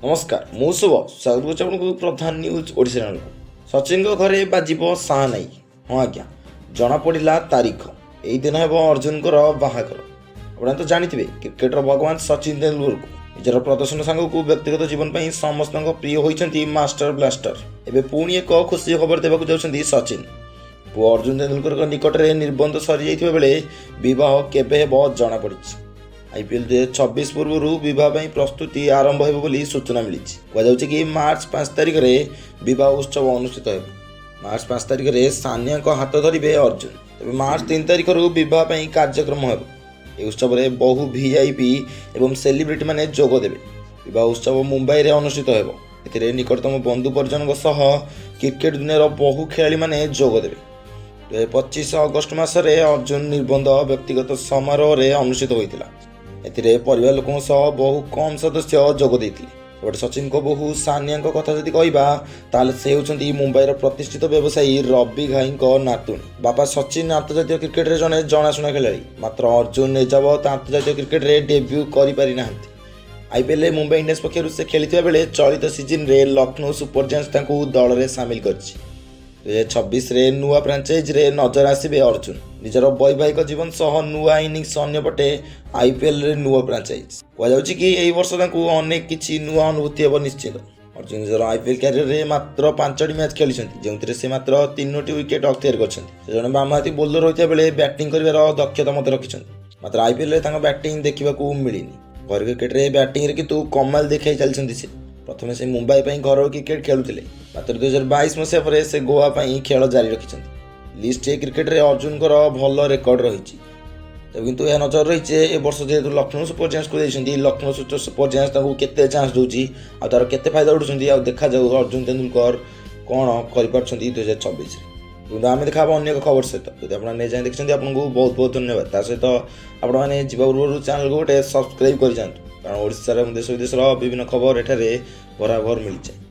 नमस्कार मु शुभ स्वागत आपको प्रधान न्यूज ओडिशा चैनल को। सचिन घरे बाजिब साहानाई। हाँ आज्ञा जना पड़ा तारीख यही दिन हे अर्जुन बाहागर। आप तो जानते क्रिकेटर भगवान सचिन तेंदुलकर को निजर प्रदर्शन सांग को व्यक्तिगत जीवन पर समस्त प्रिय होती मास्टर ब्लास्टर। एवं पुणी एक खुशी खबर देवाक जाऊँगी सचिन। पुओ अर्जुन तेंदुलकर निकट में निबंध सरी जाइए बेले बह केवे जना पड़ी। आईपीएल 2026 पूर्व बह प्रस्तुति आरंभ हो सूचना मिली। कहुच्छे कि मार्च 5 तारिख में बह उत्सव अनुष्ठित हो। मार्च 5 तारिख में सानिया हाथ धरे अर्जुन। तेज मार्च 3 तारिख बह कार्यक्रम हो। उत्सव में बहु वीआईपी एवं सेलिब्रिटी मैंने जोग देवे। बह उत्सव मुंबई में अनुष्ठित हो। ए निकटतम बंधु परिजन क्रिकेट दुनिया बहु खेलाड़ी मैंने जोग देवे। 25 अगस्ट मसरे अर्जुन निबंध व्यक्तिगत समारोह अनुष्ठित होता। परिवार लोकों बहु कम सदस्य जोग देते। सचिन को बहु सानिया कथा जदि कहवा से होती मुंबई प्रतिष्ठित व्यवसायी रवि घाई नातुणी। बापा सचिन आंतर्जातीय क्रिकेट रे जने जनाशुना खेलाड़ी। मात्र अर्जुन एजावत आंतर्जातीय क्रिकेट रे डेब्यू करि ना। आईपीएल मुंबई इंडियंस पक्षर से खेली बेले चलित सीजन रे लखनऊ सुपर जायंट्स दल में सामिल कर 2026 रे नुआ फ्रांचाइज रे नजर आसबे अर्जुन। निजर वैवाहिक जीवन सह नुआ इनिंग्स अन्यपटे आईपीएल रे नुआ फ्रांचाइज कहुच्छे कि यही वर्ष अनेक किसी नुआ अनुभूति हे निश्चित। अर्जुन निजर आईपीएल क्यारियर रे मात्र 5टी मैच खेली जो से मात्र 3टी विकेट अख्तियार कर जड़े बामहाती बोलर होता बेले बैटिंग कर दक्षता मत रखिंट। मात्र आईपीएल बैटिंग देखा मिलनी। घर क्रिकेट रे बैटिंग किंतु कमाल देखा चलती से। प्रथम से मुंबई घर क्रिकेट खेलुले। मात्र 2022 मसीहा पर से गोवा खेल जारी रखिंट। लिस्ट ए क्रिकेट रे अर्जुन भल रेकर्ड रही। किंतु यह नजर रही ए वर्ष जेहेतु लखनऊ सुपर जायंट्स को देखते लखनऊ सुपर जायंट्स केते चांस दूसरी आर के फायदा उठुं देखा जाऊ अर्जुन तेंदुलकर कौन कर 2026। किंतु आम देखा अन्य खबर सहित जब आप नहीं जाए देखते आपको बहुत बहुत धन्यवाद। ता सहित आपने पूर्व चैनल को गोटे सब्सक्राइब कर जातु कारण ओडिशा देश विदेश विभिन्न खबर एठारे बराबर मिल जाए।